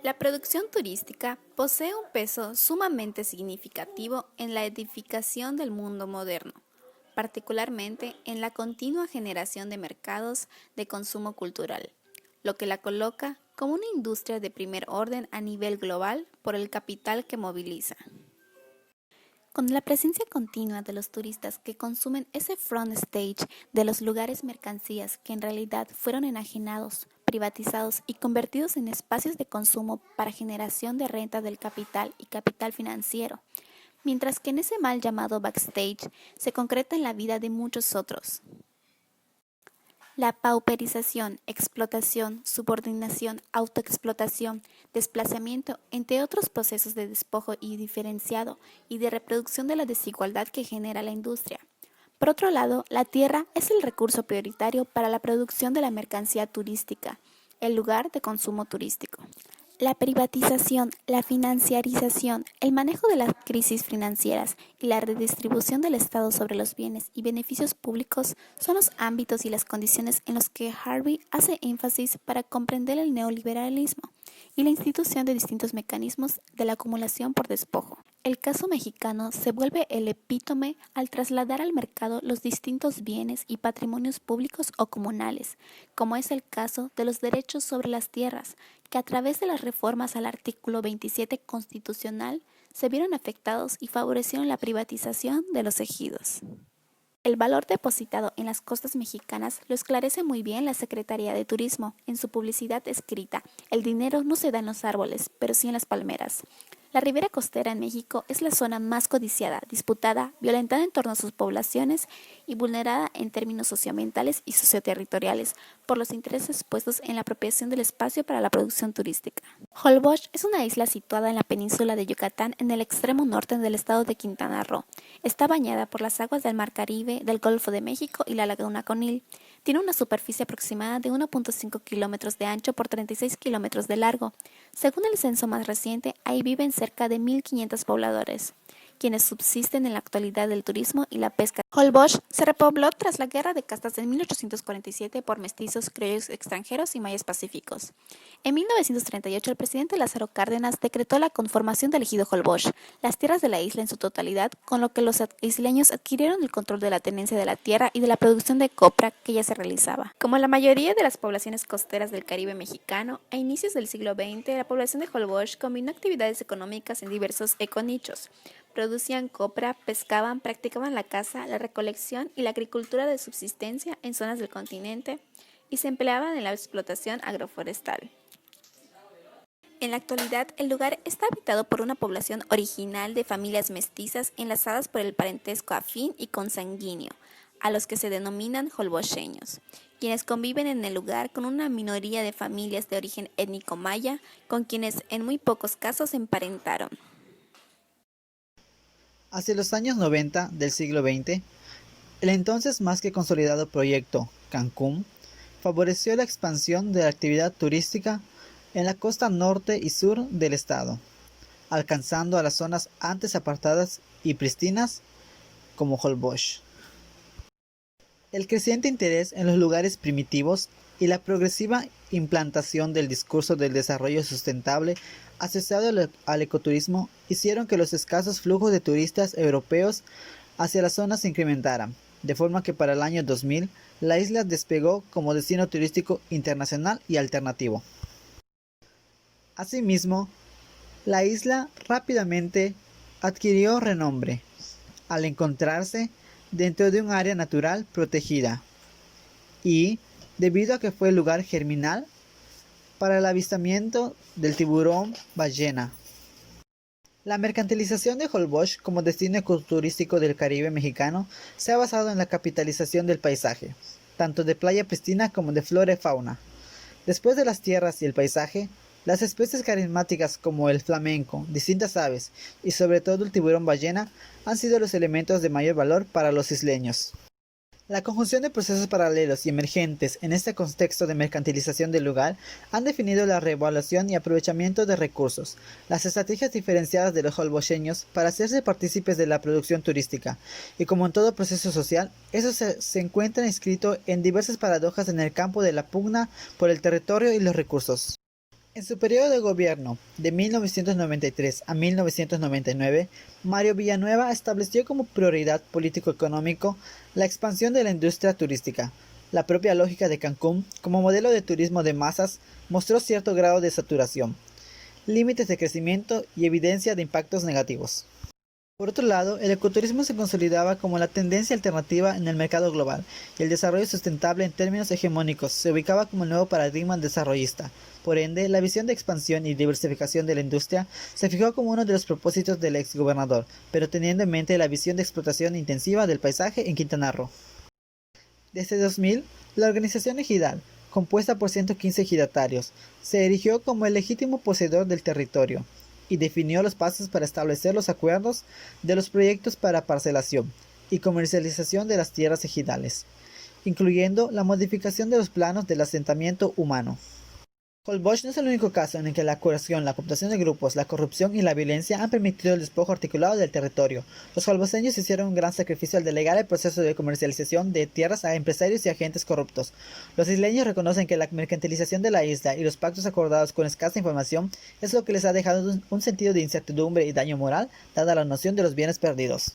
La producción turística posee un peso sumamente significativo en la edificación del mundo moderno, particularmente en la continua generación de mercados de consumo cultural, lo que la coloca como una industria de primer orden a nivel global por el capital que moviliza. Con la presencia continua de los turistas que consumen ese front stage de los lugares mercancías que en realidad fueron enajenados, privatizados y convertidos en espacios de consumo para generación de renta del capital y capital financiero, mientras que en ese mal llamado backstage se concreta en la vida de muchos otros. La pauperización, explotación, subordinación, autoexplotación, desplazamiento, entre otros procesos de despojo y diferenciado y de reproducción de la desigualdad que genera la industria. Por otro lado, la tierra es el recurso prioritario para la producción de la mercancía turística, el lugar de consumo turístico. La privatización, la financiarización, el manejo de las crisis financieras y la redistribución del Estado sobre los bienes y beneficios públicos son los ámbitos y las condiciones en los que Harvey hace énfasis para comprender el neoliberalismo y la institución de distintos mecanismos de la acumulación por despojo. El caso mexicano se vuelve el epítome al trasladar al mercado los distintos bienes y patrimonios públicos o comunales, como es el caso de los derechos sobre las tierras, que a través de las reformas al artículo 27 constitucional se vieron afectados y favorecieron la privatización de los ejidos. El valor depositado en las costas mexicanas lo esclarece muy bien la Secretaría de Turismo en su publicidad escrita: el dinero no se da en los árboles, pero sí en las palmeras. La ribera costera en México es la zona más codiciada, disputada, violentada en torno a sus poblaciones y vulnerada en términos socioambientales y socioterritoriales por los intereses puestos en la apropiación del espacio para la producción turística. Holbox es una isla situada en la península de Yucatán en el extremo norte del estado de Quintana Roo. Está bañada por las aguas del Mar Caribe, del Golfo de México y la Laguna Conil. Tiene una superficie aproximada de 1.5 kilómetros de ancho por 36 kilómetros de largo. Según el censo más reciente, ahí viven cerca de 1.500 pobladores, quienes subsisten en la actualidad del turismo y la pesca. Holbox se repobló tras la Guerra de Castas de 1847 por mestizos, criollos extranjeros y mayas pacíficos. En 1938, el presidente Lázaro Cárdenas decretó la conformación del ejido Holbox, las tierras de la isla en su totalidad, con lo que los isleños adquirieron el control de la tenencia de la tierra y de la producción de copra que ya se realizaba. Como la mayoría de las poblaciones costeras del Caribe mexicano, a inicios del siglo XX, la población de Holbox combinó actividades económicas en diversos econichos. Producían copra, pescaban, practicaban la caza, la recolección y la agricultura de subsistencia en zonas del continente y se empleaban en la explotación agroforestal. En la actualidad, el lugar está habitado por una población original de familias mestizas enlazadas por el parentesco afín y consanguíneo, a los que se denominan holboxeños, quienes conviven en el lugar con una minoría de familias de origen étnico maya, con quienes en muy pocos casos se emparentaron. Hacia los años 90 del siglo XX, el entonces más que consolidado proyecto Cancún favoreció la expansión de la actividad turística en la costa norte y sur del estado, alcanzando a las zonas antes apartadas y pristinas como Holbox. El creciente interés en los lugares primitivos y la progresiva implantación del discurso del desarrollo sustentable asociado al ecoturismo hicieron que los escasos flujos de turistas europeos hacia la zona se incrementaran, de forma que para el año 2000 la isla despegó como destino turístico internacional y alternativo. Asimismo, la isla rápidamente adquirió renombre al encontrarse dentro de un área natural protegida y, debido a que fue el lugar germinal para el avistamiento del tiburón ballena. La mercantilización de Holbox como destino ecoturístico del Caribe mexicano se ha basado en la capitalización del paisaje, tanto de playa pristina como de flora y fauna. Después de las tierras y el paisaje, las especies carismáticas como el flamenco, distintas aves y sobre todo el tiburón ballena han sido los elementos de mayor valor para los isleños. La conjunción de procesos paralelos y emergentes en este contexto de mercantilización del lugar han definido la reevaluación y aprovechamiento de recursos, las estrategias diferenciadas de los holboxeños para hacerse partícipes de la producción turística, y como en todo proceso social, eso se encuentra inscrito en diversas paradojas en el campo de la pugna por el territorio y los recursos. En su periodo de gobierno, de 1993 a 1999, Mario Villanueva estableció como prioridad político-económico la expansión de la industria turística. La propia lógica de Cancún, como modelo de turismo de masas, mostró cierto grado de saturación, límites de crecimiento y evidencia de impactos negativos. Por otro lado, el ecoturismo se consolidaba como la tendencia alternativa en el mercado global, y el desarrollo sustentable en términos hegemónicos se ubicaba como el nuevo paradigma desarrollista. Por ende, la visión de expansión y diversificación de la industria se fijó como uno de los propósitos del exgobernador, pero teniendo en mente la visión de explotación intensiva del paisaje en Quintana Roo. Desde 2000, la organización ejidal, compuesta por 115 ejidatarios, se erigió como el legítimo poseedor del territorio y definió los pasos para establecer los acuerdos de los proyectos para parcelación y comercialización de las tierras ejidales, incluyendo la modificación de los planos del asentamiento humano. Holbox no es el único caso en el que la coerción, la cooptación de grupos, la corrupción y la violencia han permitido el despojo articulado del territorio. Los holboceños hicieron un gran sacrificio al delegar el proceso de comercialización de tierras a empresarios y agentes corruptos. Los isleños reconocen que la mercantilización de la isla y los pactos acordados con escasa información es lo que les ha dejado un sentido de incertidumbre y daño moral, dada la noción de los bienes perdidos.